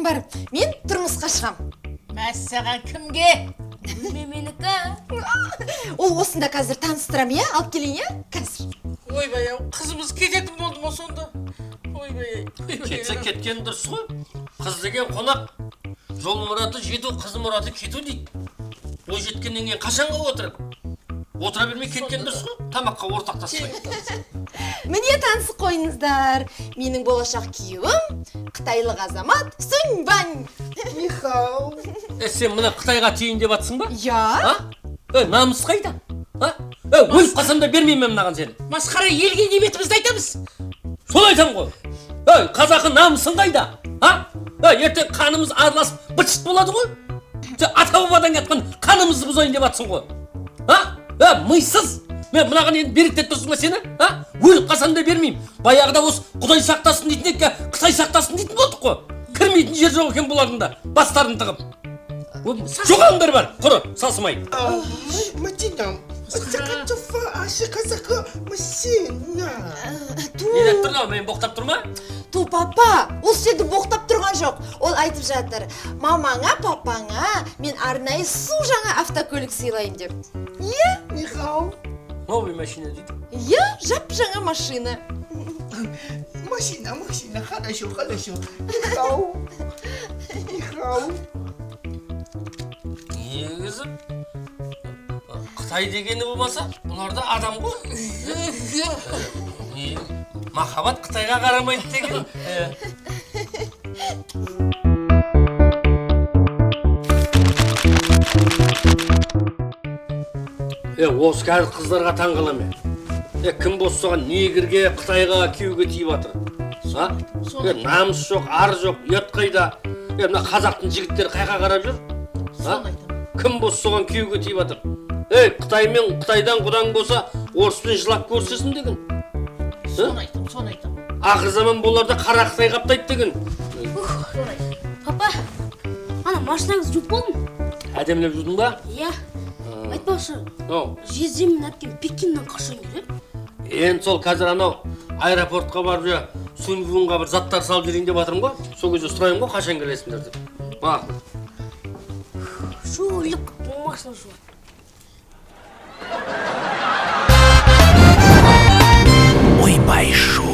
бар, мен тұрмысқа шығам. Мәссаған кімге? Менікі. Ол осында қазір таныстырам, иә? Алып келейін, иә? Қазір. Ойбай, қызымыз кететін болды ма сонда? Ойбай. Кетсе кеткен дұрыс қой. Қыз деген қонақ. Жол мұраты жету, қыз мұраты кету дейді. Ой жеткеннен кейін қашанға отырады? Отыра бермей кеткен дұрыс қой. Тамаққа ортақтаспай. Міне танысып қойыңыздар. Менің болашақ күйеуім қытайлық азамат Суньбань. Нихау. Сен мына Қытайға тиейін деп атсың ба? Я? Намыс қайда? Өліп қалсам да бермеймін мынаған сені. Масқара елге не бетімізді айтамыз? Соны айтам ғой. Қазақы намысың қайда? Ертең қанымыз араласып быт-шыт болады ғой. Ата-бабадан кеткен қанымызды бұзайын деп атсың ғой. Мыйсыз. Мен мынаған енді беріктеп тұрсың ба сені? Өліп қалсам да бермеймін. Баяғыда осы Құдай сақтасын дейтін екке, Қытай сақтасын дейтін болдық қой. Кірмейтін жер жоқ екен бұлардың да. Бастарын тығып. Жоғандар бар, құры, сасымай. Матинам. Сақатуфа ашықасақы мысина. Не деп тұрды, мен боқтап тұрма? Ту, папа, ол сені боқтап тұрған жоқ. Ол айтып жатыр, мамаңа, папаңа мен арнайы су жаңа автокөлік сыйлайын деп. Иә? Нихау. Новый машина дейді. Иә, жап жаңа машина. Машина, хорошо. Нихау. Нихау. Негізі Қытай дегені болмаса, бұларда адам ғой. Махаббат Қытайға қарамайды деген. Осы кәрі қыздарға таң қалам. Кім болса соған негрге, Қытайға, күйеуге тиіп жатыр. Намыс жоқ, ар жоқ, ұят қайда. Мына қазақтың жігіттері қайға қарап жүр? Кім болса соған күйеуге тиіп жатыр. Қытай мен Қытайдан құдаң болса, орыспен жылап көрсесін деген. Соны айтам. Ақыр заман боларда қара Қытай қаптайды деген. Папа, ана машинаңыз жуып болдың? Әдемілеп жудың ба? Иә. Айтпақшы, жездемін әпкем Пекиннен қашан келеді? Енді сол қазір анау аэропортқа барып Суньбунға бір заттар салып жүрейін деп жатырмын ғой. Сол кезде сұрайын ғой, қашан келесіңдер деп. Мақұл. Шөлік машина жуады. Ойбай шу.